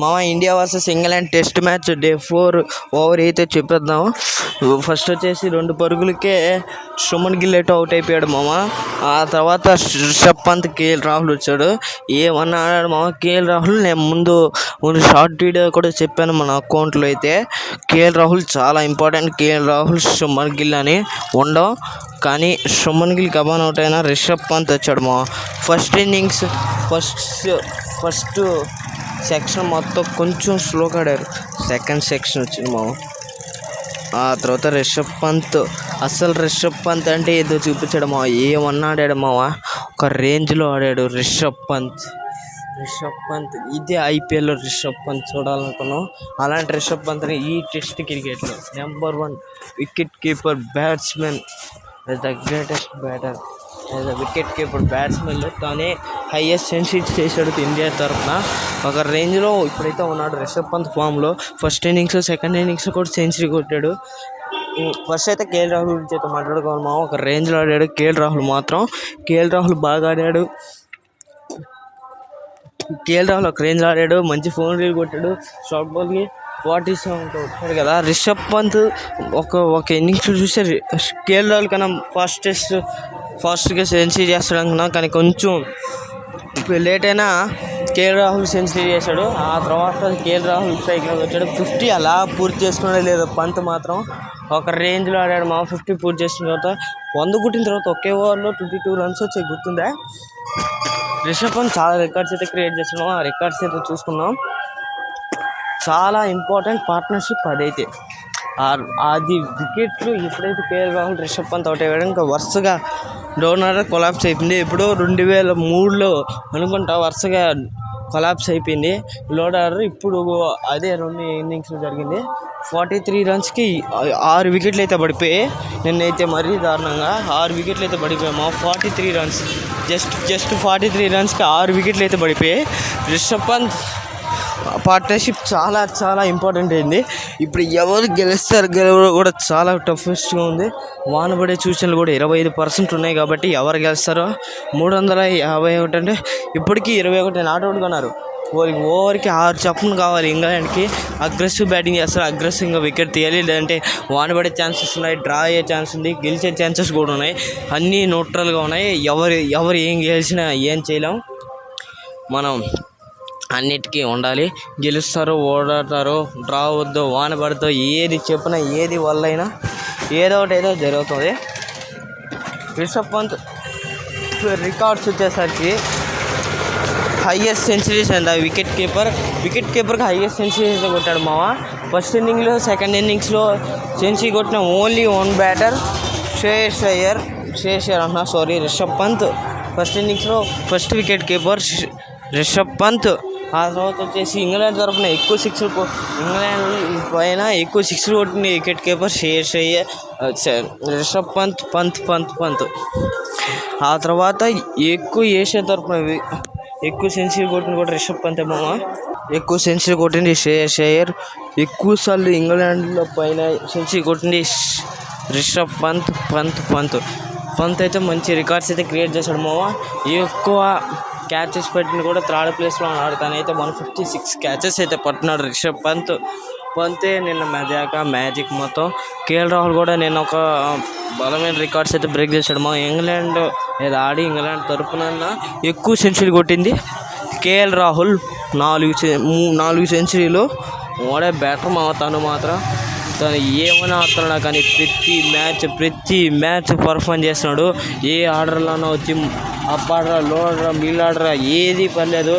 మామ India versus England test match day 4 over అయితే చెప్పేద్దాం. ఫస్ట్ వచ్చేసి 2 పరుగులకే సుమన్ గిల్ అవుట్ అయిపోయాడు మామ. ఆ తర్వాత రిషబ్ పంత్, కేఎల్ రాహుల్ వచ్చాడు. ఏమన్నా ఆడాడు మామ కేఎల్ రాహుల్. నేను ముందు షార్ట్ వీడియో కూడా చెప్పాను మన అకౌంట్లో. అయితే కేఎల్ రాహుల్ చాలా ఇంపార్టెంట్. కేఎల్ రాహుల్, సుమన్ గిల్ అని ఉండవు, కానీ సుమన్ గిల్ కబాన్ అవుట్ అయినా రిషబ్ పంత్ వచ్చాడు మా. ఫస్ట్ ఇన్నింగ్స్ ఫస్ట్ సెక్షన్ మొత్తం కొంచెం స్లోగా ఆడారు. సెకండ్ సెక్షన్ వచ్చింది మా. ఆ తర్వాత రిషబ్ పంత్ రిషబ్ పంత్ అంటే ఏదో చూపించాడు మా. ఏమన్నా ఆడాడు మావ, ఒక రేంజ్లో ఆడాడు రిషబ్ పంత్. ఇదే ఐపీఎల్లో రిషబ్ పంత్ చూడాలనుకున్నాం. అలాంటి రిషబ్ పంత్ని ఈ టెస్ట్ క్రికెట్లో number 1 wicket keeper batsman, the greatest batter, wicket keeper బ్యాట్స్మెన్లో తానే హైయెస్ట్ సెంచరీస్ చేశాడు ఇండియా తరఫున. ఒక రేంజ్లో ఇప్పుడైతే ఉన్నాడు రిషబ్ పంత్ ఫామ్లో. ఫస్ట్ ఇన్నింగ్స్, సెకండ్ ఇన్నింగ్స్ కూడా సెంచరీ కొట్టాడు. ఫస్ట్ అయితే కేఎల్ రాహుల్ గురించి అయితే మాట్లాడుకోవాలి మా. ఒక రేంజ్లో ఆడాడు కేఎల్ రాహుల్ బాగా ఆడాడు. ఒక రేంజ్లో ఆడాడు, మంచి ఫోన్ రీల్ కొట్టాడు. షార్ట్ బాల్కి 47 కొట్టాడు కదా. రిషబ్ పంత్ ఒక ఇన్నింగ్స్ చూస్తే కేఎల్ రాహుల్ కన్నా ఫాస్ట్గా సెంచరీ చేస్తాడు అనుకున్నా, కానీ కొంచెం లేట్ అయినా కేఎల్ రాహుల్ సెంచరీ చేశాడు. ఆ తర్వాత కేఎల్ రాహుల్ స్ట్రైక్లోకి వచ్చాడు. 50 అలా పూర్తి చేసుకున్నాడు లేదు. పంత్ మాత్రం ఒక రేంజ్లో ఆడాడు మా. 50 పూర్తి చేసుకున్న తర్వాత 100 కొట్టిన తర్వాత ఒకే ఓవర్లో 22 రన్స్ వచ్చాయి, గుర్తుందా? రిషబ్ పంత్ చాలా రికార్డ్స్ అయితే క్రియేట్ చేస్తున్నాం. ఆ రికార్డ్స్ అయితే చూసుకున్నాం. చాలా ఇంపార్టెంట్ పార్ట్నర్షిప్ అదైతే. అది వికెట్లు ఎప్పుడైతే కేఎల్ రాహుల్, రిషబ్ పంత్ అవుట్ అయ్యాడు, ఇంకా వరుసగా డౌన్ ఆర్డర్ కొలాప్స్ అయిపోయింది. ఇప్పుడు 2003లో అనుకుంటా వరుసగా కొలాప్స్ అయిపోయింది లోడ్ ఆర్డర్. ఇప్పుడు అదే 2 ఇన్నింగ్స్లో జరిగింది. 43 రన్స్కి 6 వికెట్లు అయితే పడిపోయాయి. నిన్నైతే మరీ దారుణంగా 6 వికెట్లు అయితే పడిపోయాము. 43 రన్స్, జస్ట్ 43 రన్స్కి 6 వికెట్లు అయితే పడిపోయాయి. రిషబ్ పంత్ పార్ట్నర్షిప్ చాలా చాలా ఇంపార్టెంట్ అయింది. ఇప్పుడు ఎవరు గెలవరు కూడా చాలా టఫెస్ట్గా ఉంది. వానపడే సూచనలు కూడా 25% ఉన్నాయి. కాబట్టి ఎవరు గెలుస్తారో 351 అంటే ఇప్పటికీ 21 నాట్అవుట్ కొన్నారు. ఓవర్కి 6 చప్పున కావాలి ఇంగ్లాండ్కి. అగ్రెసివ్ బ్యాటింగ్ చేస్తారు, అగ్రెసివ్గా వికెట్ తీయాలి, లేదంటే వానపడే ఛాన్సెస్ ఉన్నాయి, డ్రా అయ్యే ఛాన్స్ ఉంది, గెలిచే ఛాన్సెస్ కూడా ఉన్నాయి. అన్నీ న్యూట్రల్గా ఉన్నాయి. ఎవరు ఏం గెలిచినా ఏం చేయలేం. మనం అన్నిటికీ ఉండాలి. గెలుస్తారు, ఓడతారు, డ్రా వద్దు, వాన పడుతూ, ఏది చెప్పినా ఏది వల్ల అయినా ఏదో జరుగుతుంది. రిషబ్ పంత్ రికార్డ్స్ వచ్చేసరికి హైయెస్ట్ సెంచరీస్ అండ్ వికెట్ కీపర్కి హైయెస్ట్ సెంచరీస్ కొట్టాడు మామ. ఫస్ట్ ఇన్నింగ్లో, సెకండ్ ఇన్నింగ్స్లో సెంచరీ కొట్టిన only 1 batter Shreyas Iyer Rishabh Pant. First ఇన్నింగ్స్లో first wicket keeper Rishabh Pant. ఆ తర్వాత వచ్చేసి ఇంగ్లాండ్ తరఫున ఎక్కువ సిక్స్లు కొట్టిన వికెట్ కీపర్ రిషబ్ పంత్. ఆ తర్వాత ఎక్కువ ఏషియా తరఫున ఎక్కువ సెంచరీ కొట్టింది కూడా రిషబ్ పంత్ మామ. ఎక్కువ సెంచరీ కొట్టింది శ్రేయస్ అయ్యర్. ఎక్కువసార్లు ఇంగ్లాండ్లో పైన సెంచరీ కొట్టింది రిషబ్ పంత్ అయితే మంచి రికార్డ్స్ అయితే క్రియేట్ చేశాడు మామ. ఎక్కువ క్యాచెస్ పెట్టిన కూడా 3rd ప్లేస్లో ఉన్నాడు. తనైతే 156 క్యాచెస్ అయితే పట్టినాడు రిషబ్ పంతే. నిన్న మ్యాజిక్ మొత్తం. కేఎల్ రాహుల్ కూడా నిన్న ఒక బలమైన రికార్డ్స్ అయితే బ్రేక్ చేశాడు మా. ఇంగ్లాండ్ ఇంగ్లాండ్ తరఫున ఎక్కువ సెంచరీ కొట్టింది కేఎల్ రాహుల్. 4 సెంచరీలు. వాడే బ్యాటర్ మా. తను ఏమైనా ఆడుతున్నాడు, కానీ ప్రతి మ్యాచ్ పర్ఫామ్ చేస్తున్నాడు. ఏ ఆర్డర్లోనో వచ్చి అప్ ఆర్డర్, లో ఆర్డర్, మిడిల్ ఆర్డర్ ఏది పర్లేదు,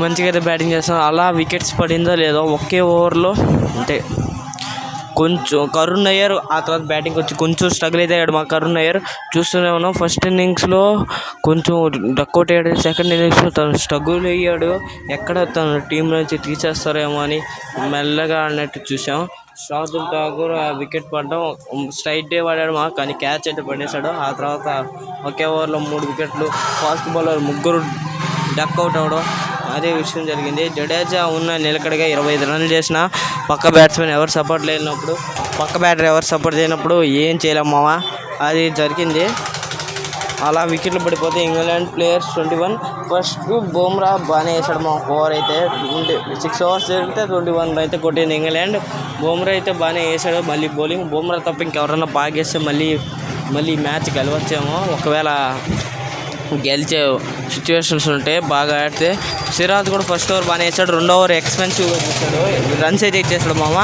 మంచిగా అయితే బ్యాటింగ్ చేస్తున్నాడు. అలా వికెట్స్ పడిందో లేదో ఒకే ఓవర్లో అంటే కొంచెం కరుణ్ అయ్యారు. ఆ తర్వాత బ్యాటింగ్ వచ్చి కొంచెం స్ట్రగుల్ అయితే అయ్యాడు మా కరుణ్ అయ్యారు. చూస్తూనే ఉన్నాం. ఫస్ట్ ఇన్నింగ్స్లో కొంచెం డక్అవుట్ అయ్యాడు. సెకండ్ ఇన్నింగ్స్లో తను స్ట్రగుల్ అయ్యాడు. ఎక్కడ తను టీం నుంచి తీసేస్తారేమో అని మెల్లగా ఆడినట్టు చూసాం. శార్దుల్ ఠాకూర్ వికెట్ పడడం స్ట్రైట్ డే పడాడు మా, కానీ క్యాచ్ అయితే పడేశాడు. ఆ తర్వాత ఒకే ఓవర్లో 3 వికెట్లు. ఫాస్ట్ బౌలర్ 3 డక్అవుట్ అవ్వడం, అదే విషయం జరిగింది. జడేజా నిలకడగా 25 రన్లు చేసిన పక్క బ్యాటర్ ఎవరు సపోర్ట్ చేయనప్పుడు ఏం చేయలేం మామ. అది జరిగింది. అలా వికెట్లు పడిపోతే ఇంగ్లాండ్ ప్లేయర్స్ 21. ఫస్ట్ బుమ్రా బాగానే వేసాడు మా 4 అయితే 6 ఓవర్స్ జరిగితే 21 అయితే కొట్టింది ఇంగ్లాండ్. బుమ్రా అయితే బాగానే వేసాడు. మళ్ళీ బౌలింగ్ బుమ్రా తప్ప ఇంకెవరన్నా బాగా వేస్తే మళ్ళీ మ్యాచ్ గెలవచ్చేమో ఒకవేళ గెలిచే సిచ్యువేషన్స్ ఉంటే బాగా ఆడితే. సిరాజ్ కూడా ఫస్ట్ ఓవర్ బాగానే వేసాడు. 2వ ఓవర్ ఎక్స్పెన్సివ్గా చేశాడు, రన్స్ అయితే ఇచ్చేసాడు మామ.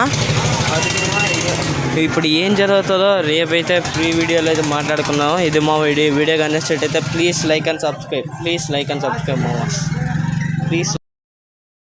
ఇప్పుడు ఏం జరుగుతుందో రేపైతే ప్రీ వీడియోలో అయితే మాట్లాడుకున్నాము. ఇది మా వీడియో కానీ నచ్చినట్టయితే ప్లీజ్ లైక్ అండ్ సబ్స్క్రైబ్ మామ, ప్లీజ్.